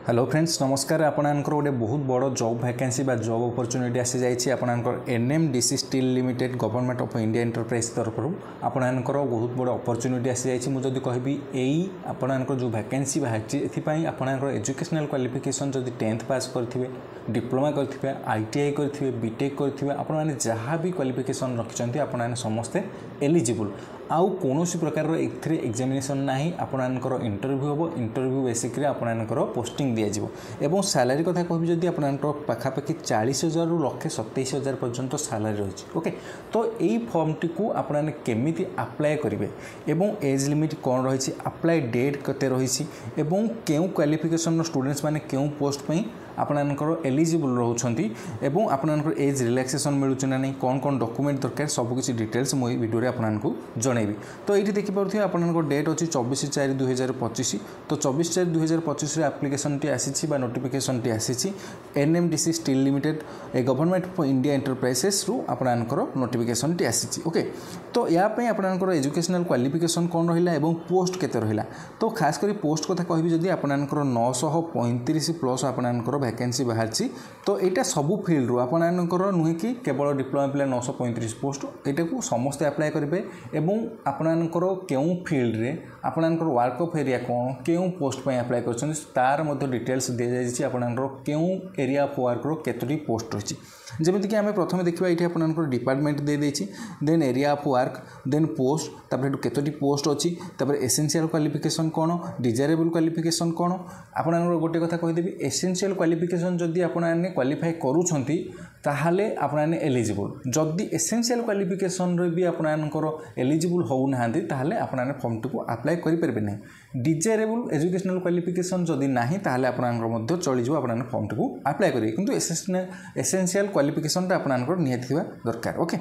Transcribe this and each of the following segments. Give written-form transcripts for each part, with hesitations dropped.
Hello friends नमस्कार आपनकर गोटे बहुत बड़ जॉब वैकेंसी बा जॉब अपॉर्चुनिटी आसी जाइए आपनकर NMDC steel limited government of India enterprise तरफ आपनकर बहुत बड़ अपॉर्चुनिटी आसी जाइए मुझे कहबी यही आपनकर जो वैकेंसी बाहरी एपाई आपनकर एजुकेशनल क्वालिफिकेशन जदि 10th पास करथिबे डिप्लोमा करथिबे आईटीआई करथिबे बीटेक करथिबे आपण माने जहाँ भी क्वालिफिकेशन रखिछन्ती आपण माने समस्ते एलिजिबल आउ कोनोसी प्रकार एथरे एग्जामिनेशन नाही आपनकर इंटरव्यू होबो इंटरव्यू बेसिक रे आपनकर पोस्टिंग दिया जिवो एवं सैलरी कथा कहबी जदि आपनकर पाखापाखि 40,000 रु लक्षे 27,000 पर्यंत सैलरी रही ओके तो यही फॉर्म टी को आपने केमिति अप्लाई करेंगे एवं एज लिमिट कौन रही अप्लाई डेट केते रही एवं केउ क्वालिफिकेशन स्टूडेंट्स माने केउ पोस्ट पई आपनकर एलिजिबल रहउछंती एवं आपनकर एज रिलैक्सेशन मिलुछ ना नहीं कौन कौन डॉक्यूमेंट दरकार सब किसी डिटेल्स मो वीडियो रे आपनको जणैबी तो ये देखि पारथिबे आपनकर डेट अछि 24/4/2025 तो 24/4/2025 रे एप्लिकेशन टी आसीछि बा नोटिफिकेशन टी आसीछि NMDC steel limited a government of India enterprises रु आपनकर नोटिफिकेशन टी आसीछि ओके तो या पई आपनकर एजुकेशनल क्वालिफिकेशन कौन रहिला एवं पोस्ट केते रहिला तो खास करी पोस्ट कथा कहबी जदि आपनकर 935 प्लस आपनकर वैकेंसी बाहरी तो यहाँ सबू फिल्ड रू आपनकर नुहे कि केवल डिप्लोमा पिला 935 पोस्ट यहाँ को समस्ते अप्लाई करेंगे एवं आपनकर केउं फील्ड रे आपनकर वर्क ऑफ एरिया कौन केउं पोस्ट पे अप्लाई कर तार मध्य डिटेल्स दि जाइए आपनकर केउं एरिया ऑफ वर्क रो केतोटी पोस्ट रही जमीक कि आम प्रथम देखा ये आपनकर डिपार्टमेंट दे देछि then area of work then post तापर केतोटी पोस्ट अच्छी तापर एसेंशियल क्वालिफिकेशन कौन डिजायरेबल क्वालिफिकेशन कौन आपनकर गोटे कथा कहीदेवी एसेंशियल क्वालिफिकेशन जदि आपने क्वालिफाई करूछंती ताहले आपने एलिजिबल जदि एसेंशियल क्वालिफिकेशन रे भी आपनकर एलिजिबल होउनाहांती ताहले आपने फॉर्म टी को अप्लाई करि परबे नै डिजायरेबल एजुकेशनल क्वालिफिकेशन जदि नाही ताहले आपनकर मध्य चली जो आपने फॉर्म टी को अप्लाई करिवे किंतु एसेंशियल क्वालिफिकेशन टा आपनकर नियत थिबा दरकार ओके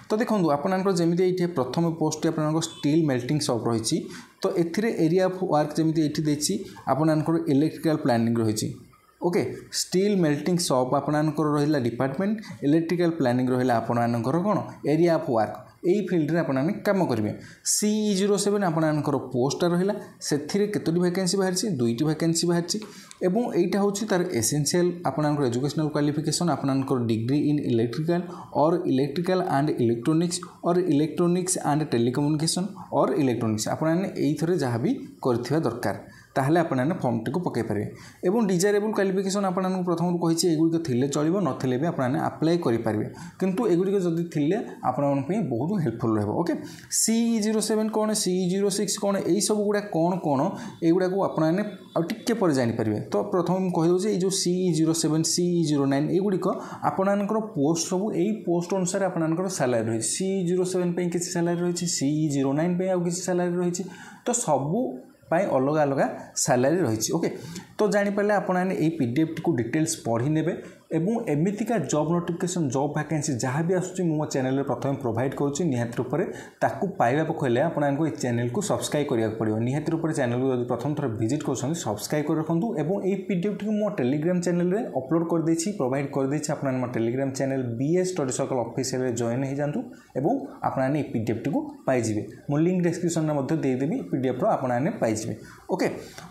तो देखंतु आपनकर जेमिति एठी प्रथम पोस्ट आपनकर स्टील मेल्टिंग शॉप रहिछि तो एथिरे एरिया ऑफ वर्क जेमिति एठी देछि आपनकर इलेक्ट्रिकल प्लानिंग रहिछि ओके स्टील मेल्टिंग शॉप आपनकर रहिला डिपार्टमेंट इलेक्ट्रिकल प्लानिंग रहिला आपनकर कोन एरिया ऑफ वर्क यही फील्ड रे आपने काम करेंगे CE07 आपनकर पोस्ट रहिला सेथिरे केतोटी वैकेंसी बाहरी दुईटी वैकेंसी बाहरी एवं एटा होछि तार एसेंशियल आपनकर एजुकेशनल क्वालिफिकेशन आपनकर डिग्री इन इलेक्ट्रिकल और इलेक्ट्रिकल एंड इलेक्ट्रॉनिक्स और इलेक्ट्रॉनिक्स एंड टेलीकम्युनिकेशन और इलेक्ट्रॉनिक्स आपने एई थरे जहाँ भी करथिबा दरकार ताहले आपने फॉर्म टी को पकई पारे एवं डिजायरेबल क्वालिफिकेशन आपको प्रथम कही एगुड़िक थिले चलो नथिले भी आपने अप्लाई करेंगे किंतु एगुड़िक जदि थिले आपन बहुत हेल्पफुल रहे ओके CE07 कौन CE06 कौन यही सब गुड़ा कौन कौन युवा को आपने टिके पर जानीपारे तो प्रथम कहीदे ये जो CE07 CE09 युड़िक आपनकर पोस्ट सब यही पोस्ट अनुसार आपनकर सैलरी रही CE07 किसी सैलरी रही CE09 आउ किसी सैलरी रही तो सबू अलग अलग सैलरी रही ओके तो जानीपारे आपने यही PDF को डिटेल्स पढ़ी नेबे एवं एमितिका जॉब नोटिफिकेशन जॉब वैकेंसी जहाँ भी आसूँ मो चैनल रे प्रथम प्रोवाइड करुँची निहाती रूप से ताकू पाइबा पहले आपको ये चैनल को सब्सक्राइब करिया पड़ो निहाती रूप से चैनल को प्रथम थर विजिट कर सब्सक्राइब कर रखुँ एवं ये PDF टी मो टेलीग्राम चैनल रे अपलोड कर देछि प्रोवाइड कर देछि आपन मो Telegram channel BS study circle official join हो जातु एवं आपने ये PDF टी को पाइबे मो लिंक डिस्क्रिप्शन में देदेवी PDF रो आपने पाइबे ओके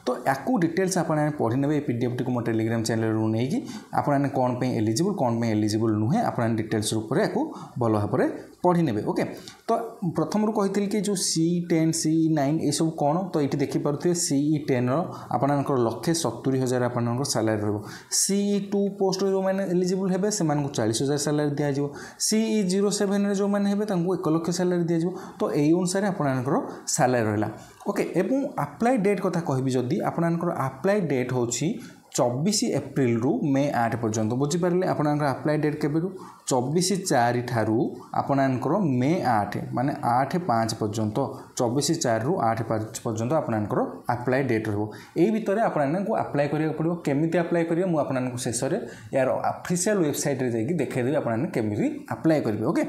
तो याकू डिटेल्स आपने पढ़ी ने PDF टी को मो टेलीग्राम चैनल रू नहीं कि आपने कौन पे एलिजिबल कौन पे एलिजिबल नुहे आपने डिटेल्स रूप से याकू भल भाव में पढ़ी ने ओके तो प्रथम कही कि जो CE10 CE9 ये सब कौन तो ये देखिपे CE10 आपनकर 1,70,000 आपनकर सैलरी रहो CE2 पोस्ट जो मैंने एलिजिबल हेबे से 40,000 सैलरी दिया जाव CE07 जो मैंने हेबे 1 लाख सैलरी दिया जाव तो यही अनुसार आपनकर सैलरी रहा ओके एवं अप्लाई डेट कथा कहबी जदि आपनकर अप्लाई डेट होछि 24 एप्रिल रु मे 8 पर्यंत बुझीपारे आपनकर अप्लाई डेट केबे 24/4 ठारू आपनकर मे 8 माने 8/5 पर्यंत 24/4 रु 8/5 पर्यंत आपनकर अप्लाई डेट रहो एई भितर आपनको अप्लाई करिया पड़ो केमिति अप्लाई करिया मु आपनको शेष रे यार ऑफिशियल वेबसाइट रे जाई देखै देबी आपन केमिति अप्लाई करिवे ओके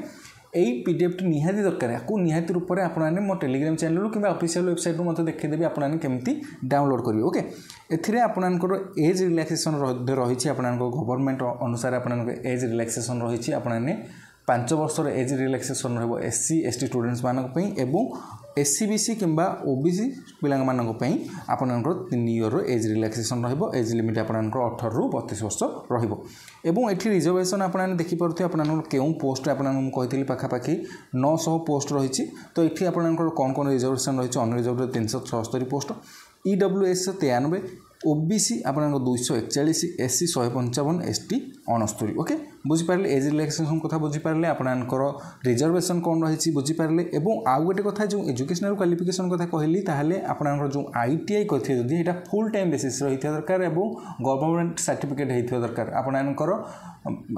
यही PDF टी निहाती दरकार या निहाती रूप से आपने मो टेलीग्राम चैनल कि ऑफिशियल वेबसाइट रू मत देखदेवी आपने केमती डाउनलोड करेंगे ओके एथिरे आपनकर एज रिलैक्सेशन रही गवर्नमेंट अनुसार आपनकर एज रिलैक्सेशन रही आपने 5 वर्षर एज रिलैक्सेशन रही SC ST स्टूडेंट्स मानक एवं एससीबीसी किंबा ओबीसी पिला आपणकर 3 इयर एज रिलैक्सेशन रहिबो एज लिमिट आपणकर 18 रु 32 वर्ष रहिबो एवं एठी रिजर्वेशन आपन देखि परथि आपन केउ पोस्ट आपन कहितली पाखापाखि 900 पोस्ट रहिछि तो एठी आपणकर कोन रिजर्वेशन रहिछि अनरिजर्वड 376 पोस्ट ईडब्ल्यूएस 93 ओबीसी आपन 241 एससी 155 एसटी 69 ओके बुझी पारले एज रिलैक्सेशन कथा बुझी पारले आपनकर रिजर्वेशन कोन रहिछि बुझी पारले एवं आ गोटे कथा जो एजुकेशनल क्वालिफिकेशन कथा कहली ताहले आपनकर जो आईटीआई करथि जदी एटा फुल टाइम बेसिस रहिथि दरकार एवं गवर्नमेंट सर्टिफिकेट हेथि दरकार आपनकर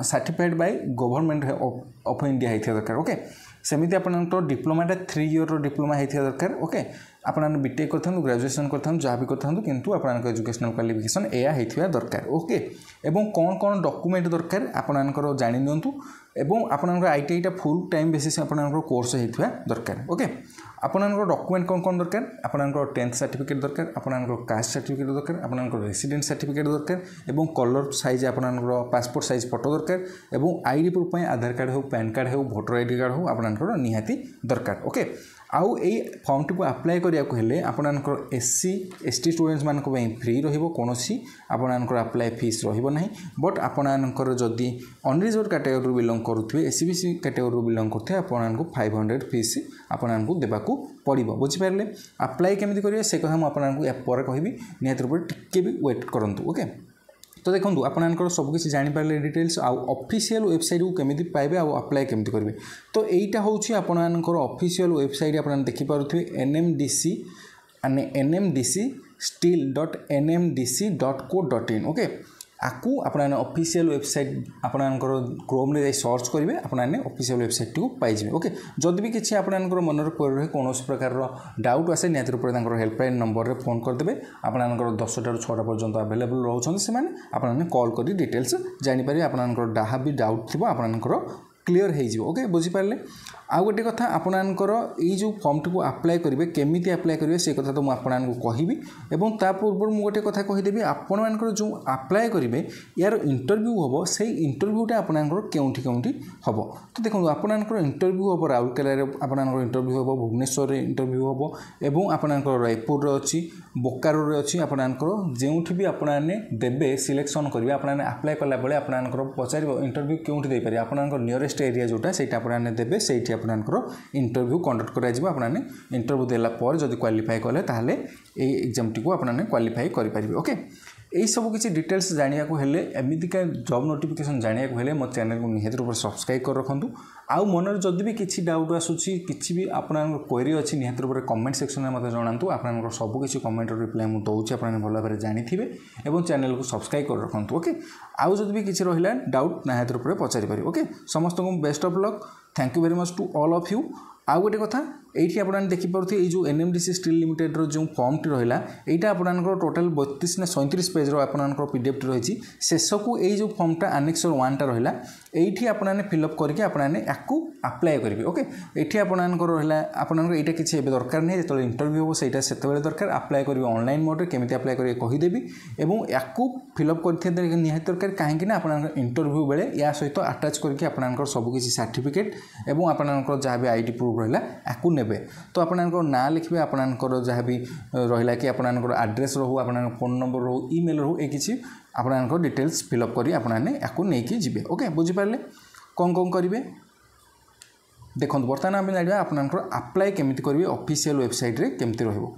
certified by government of India हेथि दरकार ओके सेमिति आपनकर डिप्लोमाटा 3 इयर डिप्लोमा हेथि दरकार ओके आपन बीटेक करथन ग्रेजुएशन करथन जहाँ भी करथन किंतु आपन एजुकेशनल क्वालिफिकेशन एया हेथिया दरकार ओके एवं कौन कौन डॉक्यूमेंट दरकार आपनकर जानि नियंतु एवं आपनकर आईटीआईटा फुल टाइम बेसिस आपनकर कोर्स हेथिया दरकार ओके आपनकर डॉक्यूमेंट कौन दरकार आपनकर 10th सर्टिफिकेट दरकार आपनकर कास्ट सर्टिफिकेट दरकार आपनकर रेसिडेंट सर्टिफिकेट दरकार एवं कलर साइज आपनकर पासपोर्ट साइज फोटो दरकार एवं आईडी प्रूफ पय आधार कार्ड हो पैन कार्ड हो वोटर आईडी कार्ड हो आपनकर निहाती दरकार ओके आउ ए फॉर्म टी को अप्लाई करिया को हेले आपनकर एससी एसटी स्टूडेंट्स मान को फ्री रहिबो कोनोसी आपनकर अप्लाई फीस रहिबो नाही बट आपनकर जदी अनरिजर्वड कैटेगरी बिलोंग करूथबे एससीबीसी कैटेगरी बिलोंग करथे आपनकर 500 फीस आपनकर देबाकू पड़िबो बुझि पारले अप्लाई केमिति करिवे से कथा हम आपनकर पर कहबी नियत रूप टिके भी वेट करंतु ओके तो देखो आपनकर सबकिछि जानि पारले डिटेल्स आ ऑफिशियल वेबसाइट को केमिति पाइबे आ अप्लाई केमिति करिवे तो एइटा होछि आपनकर ऑफिशियल वेबसाइट आपन देखि पारुथबे nmdc.steel.nmdc.co.in ओके आकु आपन ऑफिशियल वेबसाइट आपनकर क्रोम रे सर्च करिवे आपन ऑफिशियल वेबसाइट को पाइ जिवे ओके जदि भी किछि आपनकर मनर पर कोनोस प्रकार रो डाउट आसे नियत रूप तांकर हेल्पलाइन नंबर रे फोन कर देबे आपनकर 10 टा 6 टा पर्यंत अवेलेबल रहउछन से माने आपन कॉल करी डिटेल्स जानि पारि आपनकर डाहा भी डाउट थिबो आपनकर क्लियर हो जाए ओके बुझी पारे आ गोटे कथा आपनकर जो फॉर्म टी को अप्लाई करेंगे केमिति अप्लाई करेंगे से कथा तो मुझे कहबी एवं ता पूर्व मुझे गोटे कथा कहीदेवी आपनकर जो अप्लाई करेंगे यार इंटरव्यू हम से इंटरव्यूटा आपनकर केउठी केउठी हम तो देखो आपनकर इंटरव्यू हम राउरकेला आपनकर इंटरव्यू हम भुवनेश्वर इंटरव्यू हम एवं आपनकर रायपुर अच्छी बोकारो अच्छी आपनकर जोठी भी आपने देवे सिलेक्शन करेंगे आपने अप्लाई कला बेले आपनकर पचार इंटरव्यू केउठी दे पारे आपनकर नियरेस्ट एरिया जोटा सेटा आपने देवे से आपनकर इंटरव्यू कंडक्ट करा जिवो आपने इंटरव्यू देला पर जदि क्वालिफाई कले ताहले ए एग्जाम टी को आपने क्वालिफाई करि परिबे ओके यही सब किसी डिटेल्स जानिया को हेले एमितिका जॉब नोटिफिकेशन जानिया को हेले मो चैनल को निहाती रूप सब्सक्राइब कर रखंतु आउ मनर जदि भी किसी डाउट आसुची किसी भी आपन क्वेरी अछि निहाती रूप कमेंट सेक्शन में मते जणांतु आपन सब किसी कमेंट रिप्लाई मु दउछि आपन भल भाबरे जानिथिबे एवं चैनल को सब्सक्राइब कर रखंतु ओके आउ जदि भी किसी रहिला डाउट निहाती रूप पचारि पारि ओके समस्त को best of luck thank you very much to all of you आउ गोटे कथा ये आपने देखिपे ये जो एनएमडीसी स्टील लिमिटेड जो फॉर्म टी रहा यहाँ आपनकर टोटाल 32 ना 37 पेज आपनकर पीडीएफ टी रही शेष को यही जो फॉर्मटा आनेक्सर 1 टा रहा ये आपने फिलअप करके आपने आपको अप्लाई करेंगे ओके ये आपनकर रहा आपनकर यहाँ किसी दरकार नहीं जो इंटरव्यू हो सहीटा से दरकार अप्लाई करेंगे ऑनलाइन मोड केमी अप्लाई करेंगे कहीदेवी और आपको फिलअप कर निहाती दरकार कहीं आप इंटरव्यू बेले या सहित अटैच करके आपनकर सबकिछि सर्टिफिकेट और आपनकर जहाँ भी आईडी प्रूफ रहा आपको नेबे तो आपनकर ना लिखिबे आपनकर जहाँ भी रहा कि आपनकर एड्रेस रहू आपनकर फोन नंबर रहू ईमेल रहू ए किछि आपनकर डिटेल्स फिलअप करी आपने आपको नहीं जिबे ओके बुझी पारले कौन कौन करेंगे देखो बर्तमान आम जाना आपनकर अप्लाई केमिति करेंगे ऑफिशियल वेबसाइट रे केमिति रहबो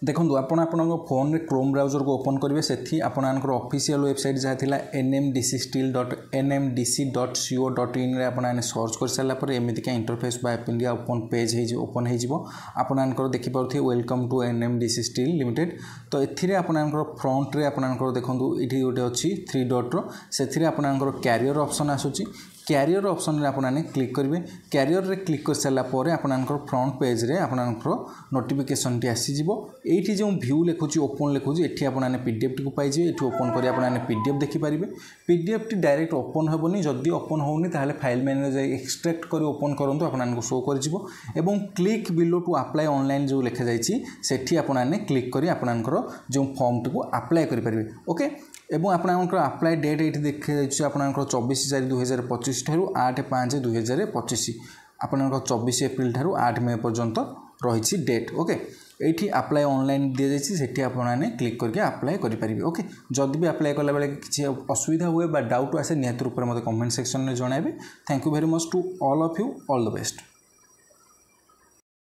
देखो आपन फोन रे क्रोम ब्राउजर को ओपन करेंगे से आपनकर ऑफिशियल वेबसाइट जहाँ थी nmdcsteel.nmdc.co.in रे आपने सर्च कर सारापर एमतीका इंटरफेस बा app India open page open होपनकर देखिपे welcome to NMDC steel limited तो एथिरे आपनकर फ्रंट रे आपनकर देखो ये गोटे अच्छी 3 डॉट से आपनकर कैरियर ऑप्शन आसूची कैरियर ऑप्शन रे आपने क्लिक करेंगे कैरियर रे क्लिक कर सारापर आपनकर फ्रंट पेज रे आपनकर नोटिफिकेशन टी आसीजिवो एठी जो व्यू लिखुची ओपन लिखुची एठी आपने पीडीएफ टी को पाइजे एठी ओपन करी आपने पीडीएफ देखि पारिबे पीडीएफ टी डायरेक्ट ओपन हेबोनी जदी ओपन होउनी ताहले फाइल मेन्यू जाई एक्सट्रैक्ट करी ओपन करंतु आपनको शो कर जिवो एवं click below to apply online जो लिखा जाइछि सेठी आपने क्लिक करी आपनकर जो फॉर्म टी को अप्लाई करि परिबे ओके एवं आपनकर अप्लाई डेट ये देखा आपनकर 24/4/2025 ठारू 8/5/2025 ଆପଣଙ୍କର 24 ଏପ୍ରିଲ ଠାରୁ 8 ମେ पर्यंत रही डेट ओके ये अप्लाई ऑनलाइन दी जाइए सेठी आपने क्लिक करके अप्लाई करेंगे ओके जदि भी अप्लाई कला बेले किसी असुविधा हुए डाउट आसे निहत रूप में मतलब कमेंट सेक्शन में जणाइबे thank you very much to all of you all the best.